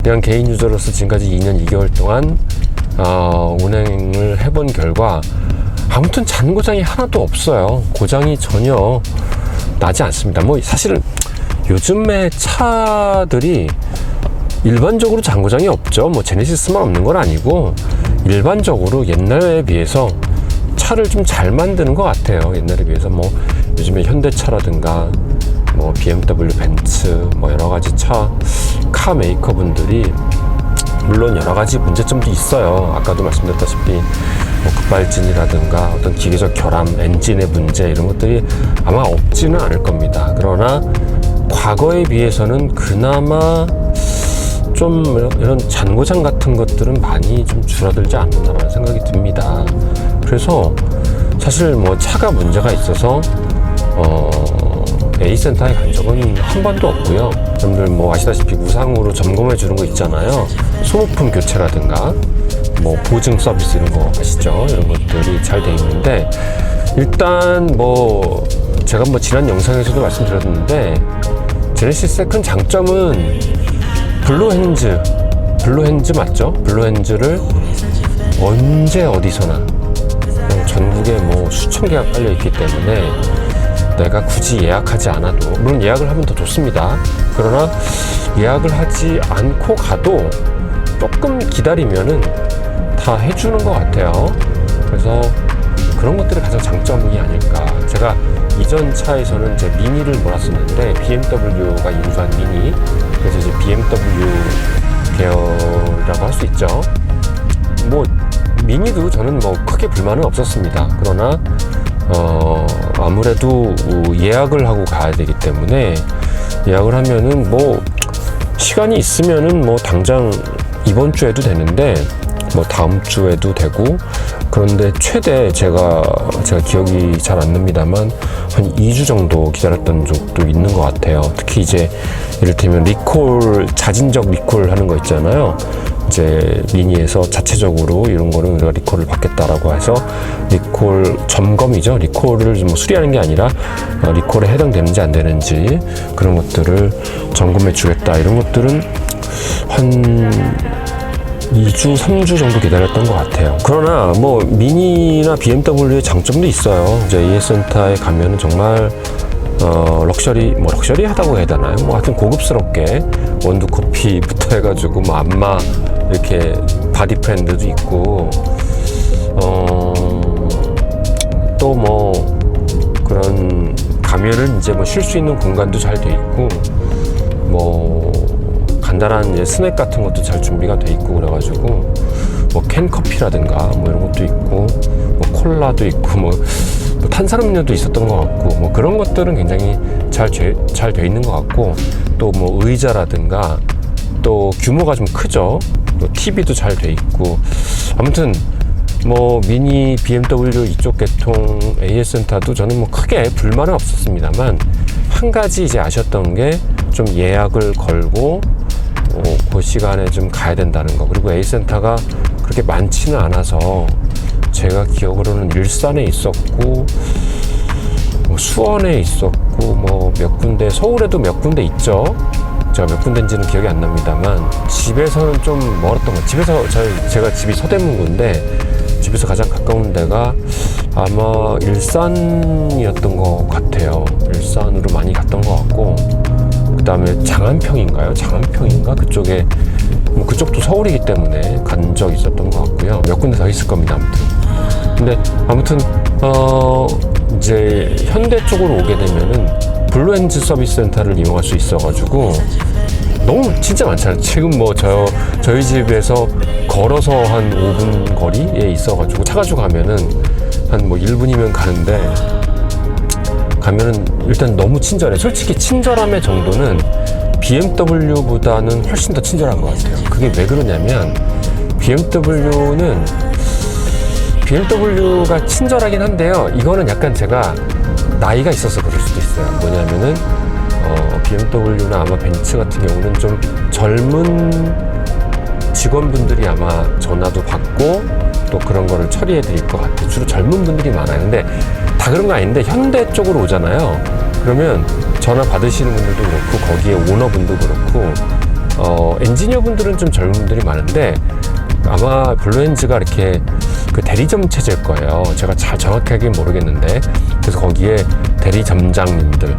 그냥 개인 유저로서 지금까지 2년 2개월 동안 운행을 해본 결과 아무튼 잔고장이 하나도 없어요. 고장이 전혀 나지 않습니다. 뭐 사실은 요즘의 차들이 일반적으로 잔고장이 없죠. 뭐 제네시스만 없는 건 아니고 일반적으로 옛날에 비해서 차를 좀 잘 만드는 것 같아요. 옛날에 비해서 뭐 요즘에 현대차라든가 뭐 BMW, 벤츠, 뭐 여러 가지 카 메이커 분들이 물론 여러 가지 문제점도 있어요. 아까도 말씀드렸다시피 뭐 급발진이라든가 어떤 기계적 결함, 엔진의 문제 이런 것들이 아마 없지는 않을 겁니다. 그러나 과거에 비해서는 그나마 좀 이런 잔고장 같은 것들은 많이 좀 줄어들지 않았나라는 생각이 듭니다. 그래서 사실 뭐 차가 문제가 있어서 A센터에 간 적은 한 번도 없고요. 여러분들 뭐 아시다시피 무상으로 점검해 주는 거 있잖아요. 소모품 교체라든가 뭐 보증 서비스 이런 거 아시죠? 이런 것들이 잘 돼 있는데 일단 뭐 제가 뭐 지난 영상에서도 말씀드렸는데 제네시스의 큰 장점은 블루핸즈 맞죠? 블루핸즈를 언제 어디서나 전국에 뭐 수천 개가 깔려 있기 때문에 내가 굳이 예약하지 않아도, 물론 예약을 하면 더 좋습니다. 그러나 예약을 하지 않고 가도 조금 기다리면은 다 해주는 것 같아요. 그래서 그런 것들이 가장 장점이 아닐까. 제가 이전 차에서는 이제 미니를 몰았었는데 BMW가 인수한 미니, 그래서 이제 BMW 계열이라고 할 수 있죠. 뭐 미니도 저는 뭐 크게 불만은 없었습니다. 그러나 아무래도 예약을 하고 가야 되기 때문에 예약을 하면은 뭐 시간이 있으면은 뭐 당장 이번 주에도 되는데 뭐 다음 주에도 되고, 그런데 최대 제가 기억이 잘 안 납니다만 한 2주 정도 기다렸던 적도 있는 것 같아요. 특히 이제 이를테면 자진적 리콜 하는 거 있잖아요. 이제 미니에서 자체적으로 이런 거는 우리가 리콜을 받겠다라고 해서 리콜 점검이죠. 리콜을 뭐 수리하는 게 아니라 리콜에 해당되는지 안 되는지 그런 것들을 점검해 주겠다. 이런 것들은 한 2주, 3주 정도 기다렸던 것 같아요. 그러나 뭐 미니나 BMW의 장점도 있어요. 이제 AS센터에 가면은 정말 럭셔리하다고 해야 되나요? 뭐 하여튼 고급스럽게 원두 커피부터 해가지고 뭐 안마 이렇게 바디 팬들도 있고 또 뭐 그런 가면은 이제 뭐 쉴 수 있는 공간도 잘 돼 있고 뭐 간단한 이제 스낵 같은 것도 잘 준비가 돼 있고 그래가지고 뭐 캔커피라든가 뭐 이런 것도 있고 뭐 콜라도 있고 뭐 탄산음료도 있었던 것 같고 뭐 그런 것들은 굉장히 잘 돼 있는 것 같고, 또 뭐 의자라든가 또 규모가 좀 크죠. 또 TV도 잘 돼 있고, 아무튼 뭐 미니 BMW 이쪽 계통 AS센터도 저는 뭐 크게 불만은 없었습니다만 한 가지 이제 아쉬웠던 게 좀 예약을 걸고 그 시간에 좀 가야 된다는 거. 그리고 A센터가 그렇게 많지는 않아서 제가 기억으로는 일산에 있었고 뭐 수원에 있었고 뭐 몇 군데, 서울에도 몇 군데 있죠. 제가 몇 군데인지는 기억이 안 납니다만 집에서는 좀 멀었던 것. 제가 집이 서대문구인데 집에서 가장 가까운 데가 아마 일산이었던 것 같아요. 일산으로 많이 갔던 것 같고, 그 다음에 장안평인가 그쪽에 뭐 그쪽도 서울이기 때문에 간 적 있었던 것 같고요. 몇 군데 더 있을 겁니다. 아무튼 이제 현대 쪽으로 오게 되면은 블루핸즈 서비스 센터를 이용할 수 있어가지고 너무 진짜 많잖아요. 지금 뭐 저희 집에서 걸어서 한 5분 거리에 있어가지고 차 가지고 가면은 한 뭐 1분이면 가면은 일단 너무 친절해. 솔직히 친절함의 정도는 BMW보다는 훨씬 더 친절한 것 같아요. 그게 왜 그러냐면 BMW가 친절하긴 한데요. 이거는 약간 제가 나이가 있어서 그럴 수도 있어요. 뭐냐면은 BMW나 아마 벤츠 같은 경우는 좀 젊은 직원분들이 아마 전화도 받고 또 그런 거를 처리해 드릴 것 같아요. 주로 젊은 분들이 많아요. 근데 다 그런 거 아닌데 현대 쪽으로 오잖아요. 그러면 전화 받으시는 분들도 그렇고 거기에 오너분도 그렇고 엔지니어 분들은 좀 젊은 분들이 많은데 아마 블루엔즈가 이렇게 그 대리점 체제일 거예요. 제가 잘 정확하게 모르겠는데, 그래서 거기에 대리점장님들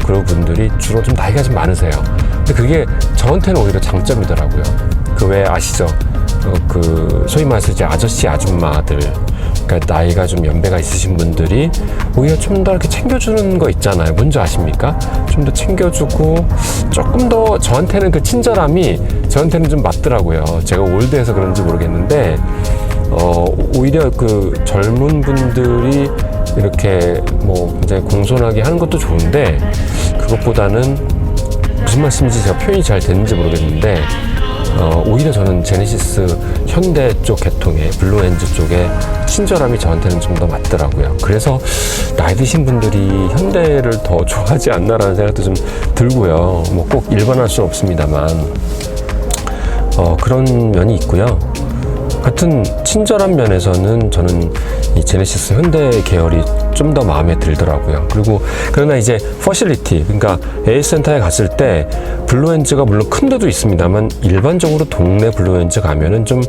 그런 분들이 주로 좀 나이가 좀 많으세요. 근데 그게 저한테는 오히려 장점이더라고요. 그 왜 아시죠? 그 소위 말해서 이제 아저씨 아줌마들, 그러니까 나이가 좀 연배가 있으신 분들이 오히려 좀 더 이렇게 챙겨주는 거 있잖아요. 뭔지 아십니까? 좀 더 챙겨주고 조금 더 저한테는 그 친절함이 저한테는 좀 맞더라고요. 제가 올드해서 그런지 모르겠는데 오히려 그 젊은 분들이 이렇게 뭐 굉장히 공손하게 하는 것도 좋은데, 그것보다는 무슨 말씀인지 제가 표현이 잘 되는지 모르겠는데 오히려 저는 제네시스 현대 쪽 계통의 블루엔즈 쪽의 친절함이 저한테는 좀 더 맞더라고요. 그래서 나이 드신 분들이 현대를 더 좋아하지 않나라는 생각도 좀 들고요. 뭐 꼭 일반화할 수는 없습니다만 그런 면이 있고요. 하여튼 친절한 면에서는 저는 이 제네시스 현대 계열이 좀 더 마음에 들더라고요. 그리고 그러나 이제 퍼실리티, 그러니까 AS 센터에 갔을 때 블루엔즈가 물론 큰 데도 있습니다만 일반적으로 동네 블루엔즈 가면은 좀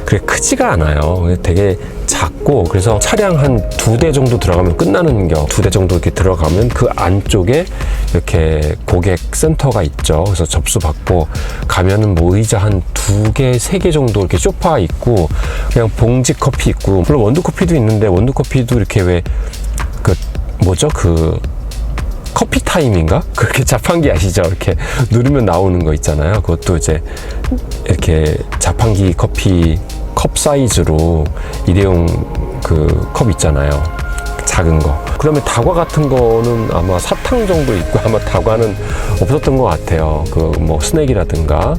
그렇게 크지가 않아요. 되게 작고, 그래서 차량 한 2대 정도 들어가면 끝나는 겨. 2대 정도 이렇게 들어가면 그 안쪽에 이렇게 고객 센터가 있죠. 그래서 접수 받고 가면은 뭐 의자 한 2개, 3개 정도 이렇게 소파 있고, 그냥 봉지 커피 있고, 물론 원두 커피도 있는데 원두 커피도 이렇게 왜 그 커피 타임인가? 그렇게 자판기 아시죠? 이렇게 누르면 나오는 거 있잖아요. 그것도 이제 이렇게 자판기 커피 컵 사이즈로 일회용 그 컵 있잖아요. 작은 거. 그 다음에 다과 같은 거는 아마 사탕 정도 있고, 아마 다과는 없었던 것 같아요. 그 뭐 스낵이라든가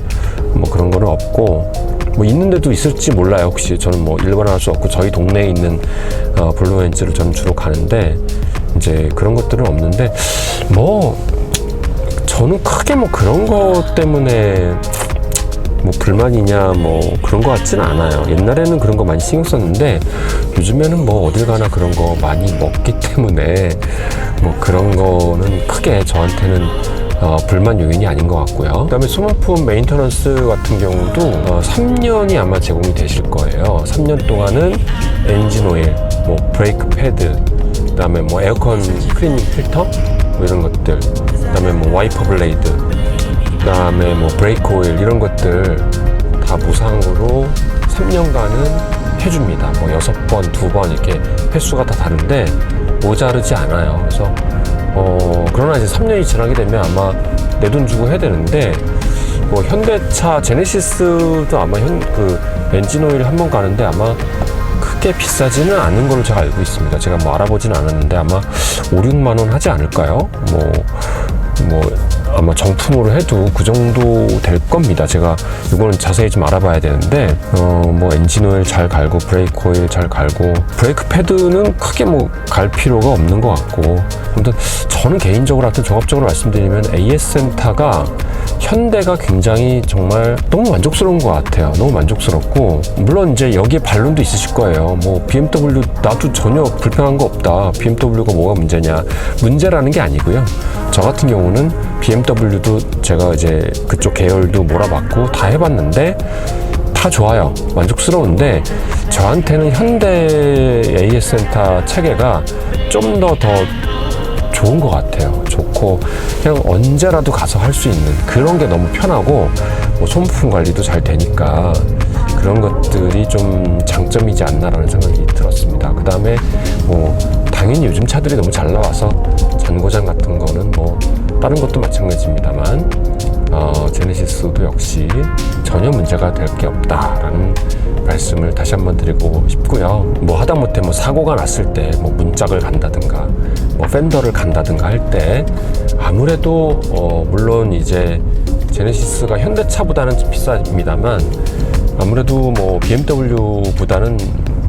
뭐 그런 거는 없고, 뭐 있는데도 있을지 몰라요. 혹시 저는 뭐 일반화할 수 없고, 저희 동네에 있는 블루엔즈를 저는 주로 가는데 이제 그런 것들은 없는데, 뭐 저는 크게 뭐 그런 거 때문에 뭐 불만이냐 뭐 그런 거 같지는 않아요. 옛날에는 그런 거 많이 신경 썼는데 요즘에는 뭐 어딜 가나 그런 거 많이 먹기 때문에 뭐 그런 거는 크게 저한테는 불만 요인이 아닌 것 같고요. 그 다음에 소모품 메인터넌스 같은 경우도 3년이 아마 제공이 되실 거예요. 3년 동안은 엔진 오일, 뭐 브레이크 패드, 그 다음에 뭐 에어컨 클리닝 필터 뭐 이런 것들, 그 다음에 뭐 와이퍼 블레이드, 그 다음에 뭐 브레이크 오일 이런 것들 다 무상으로 3년간은 해줍니다. 뭐 6번, 2번 이렇게 횟수가 다 다른데 모자르지 않아요. 그래서 그러나 이제 3년이 지나게 되면 아마 내 돈 주고 해야 되는데, 뭐 현대차 제네시스도 아마 그 엔진 오일 한 번 가는데 아마 크게 비싸지는 않은 걸로 제가 알고 있습니다. 제가 뭐 알아보진 않았는데 아마 5, 6만 원 하지 않을까요? 뭐 아마 정품으로 해도 그 정도 될 겁니다. 제가 이거는 자세히 좀 알아봐야 되는데 뭐 엔진 오일 잘 갈고 브레이크 오일 잘 갈고 브레이크 패드는 크게 뭐 갈 필요가 없는 것 같고, 아무튼 저는 개인적으로 하여튼 종합적으로 말씀드리면 AS 센터가 현대가 굉장히 정말 너무 만족스러운 것 같아요. 너무 만족스럽고, 물론 이제 여기에 반론도 있으실 거예요. 뭐 BMW 나도 전혀 불편한 거 없다. BMW가 뭐가 문제냐. 문제라는 게 아니고요. 저 같은 경우는 BMW도 제가 이제 그쪽 계열도 몰아봤고 다 해봤는데 다 좋아요. 만족스러운데 저한테는 현대 AS 센터 체계가 좀 더 좋은 것 같아요. 좋고 그냥 언제라도 가서 할 수 있는 그런 게 너무 편하고, 뭐 소모품 관리도 잘 되니까 그런 것들이 좀 장점이지 않나라는 생각이 들었습니다. 그 다음에 뭐 당연히 요즘 차들이 너무 잘 나와서 잔고장 같은 거는 뭐 다른 것도 마찬가지입니다만 제네시스도 역시 전혀 문제가 될 게 없다라는 말씀을 다시 한번 드리고 싶고요. 뭐 하다못해 뭐 사고가 났을 때 뭐 문짝을 간다든가 뭐 팬더를 간다든가 할 때 아무래도 물론 이제 제네시스가 현대차보다는 좀 비쌉니다만 아무래도 뭐 BMW보다는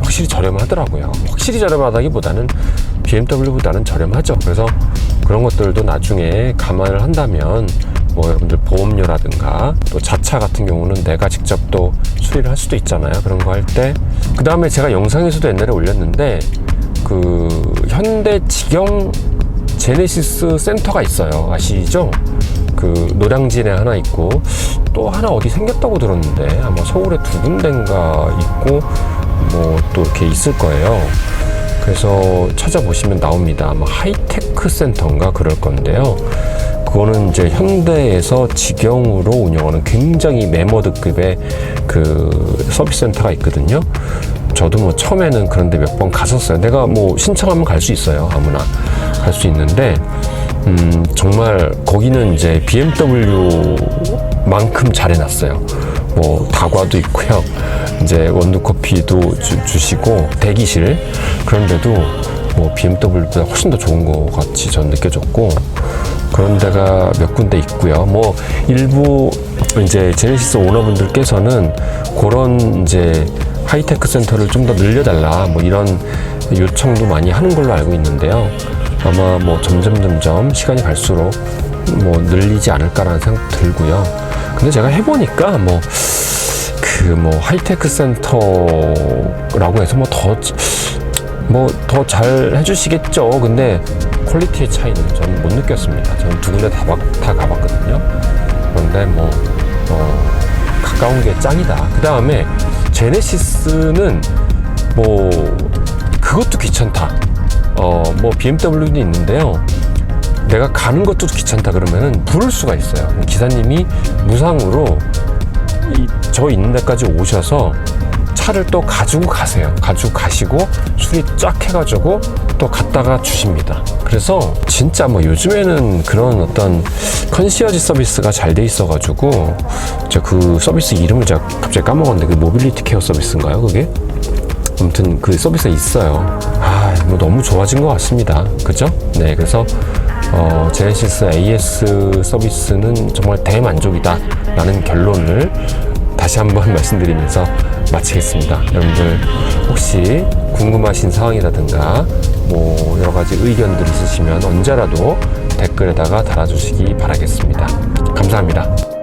확실히 저렴하더라고요. 확실히 저렴하다기보다는 BMW보다는 저렴하죠. 그래서 그런 것들도 나중에 감안을 한다면 뭐 여러분들 보험료라든가 또 자차 같은 경우는 내가 직접 또 수리를 할 수도 있잖아요. 그런 거 할 때. 그 다음에 제가 영상에서도 옛날에 올렸는데 그 현대 직영 제네시스 센터가 있어요. 아시죠? 그 노량진에 하나 있고 또 하나 어디 생겼다고 들었는데 아마 서울에 2군데인가 있고 뭐 또 이렇게 있을 거예요. 그래서 찾아보시면 나옵니다. 아마 하이테크 센터인가 그럴 건데요. 그거는 이제 현대에서 직영으로 운영하는 굉장히 메머드급의 그 서비스 센터가 있거든요. 저도 뭐 처음에는 그런데 몇 번 갔었어요. 내가 뭐 신청하면 갈 수 있어요. 아무나 갈 수 있는데 정말 거기는 이제 BMW만큼 잘 해놨어요. 뭐 다과도 있고요. 이제 원두커피도 주시고 대기실 그런데도 뭐 BMW보다 훨씬 더 좋은 것 같이 전 느껴졌고 그런 데가 몇 군데 있고요. 뭐 일부 이제 제네시스 오너분들께서는 그런 이제 하이테크 센터를 좀 더 늘려달라 뭐 이런 요청도 많이 하는 걸로 알고 있는데요. 아마 뭐 점점 시간이 갈수록 뭐 늘리지 않을까라는 생각 들고요. 근데 제가 해보니까 뭐 하이테크 센터라고 해서 더 잘 해주시겠죠. 근데 퀄리티의 차이는 저는 못 느꼈습니다. 저는 2군데 다 가봤거든요. 그런데 가까운 게 짱이다. 그 다음에 제네시스는 그것도 귀찮다. BMW도 있는데요. 내가 가는 것도 귀찮다 그러면은 부를 수가 있어요. 기사님이 무상으로 저 있는 데까지 오셔서 차를 또 가지고 가세요. 가지고 가시고 수리 쫙 해가지고 또 갖다가 주십니다. 그래서 진짜 요즘에는 그런 어떤 컨시어지 서비스가 잘 돼 있어가지고 제가 그 서비스 이름을 제가 갑자기 까먹었는데 그 모빌리티 케어 서비스인가요? 그게? 아무튼 그 서비스가 있어요. 너무 좋아진 것 같습니다. 그죠? 네, 그래서 제네시스 AS 서비스는 정말 대만족이다 라는 결론을 다시 한번 말씀드리면서 마치겠습니다. 여러분들 혹시 궁금하신 사항이라든가 뭐 여러 가지 의견들 있으시면 언제라도 댓글에다가 달아주시기 바라겠습니다. 감사합니다.